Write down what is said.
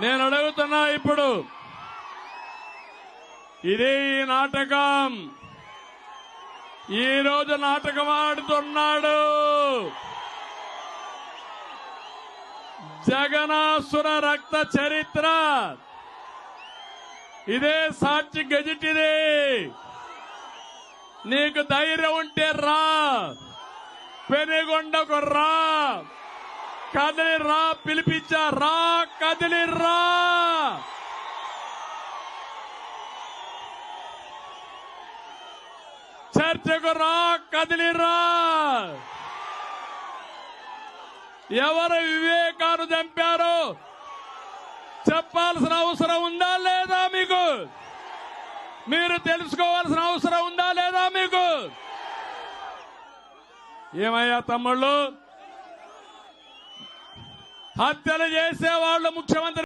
నేను అడుగుతున్నా ఇప్పుడు ఇదే ఈ నాటకం ఈ రోజు నాటకం ఆడుతున్నాడు జగనాసుర రక్త చరిత్ర ఇదే సాక్షి గెజిట్ ఇది నీకు ధైర్యం ఉంటే రా పెనుగొండకు రా కదిలి రా పిలిపించా రా కదిలి రా చర్చకు రా కదిలి రా ఎవరు వివేకాన్ని చంపారో చెప్పాల్సిన అవసరం ఉందా లేదా మీకు మీరు తెలుసుకోవాల్సిన అవసరం ఉందా లేదా మీకు ఏమయ్యా తమ్ముళ్ళు హత్యలు చేసే వాళ్ళు ముఖ్యమంత్రి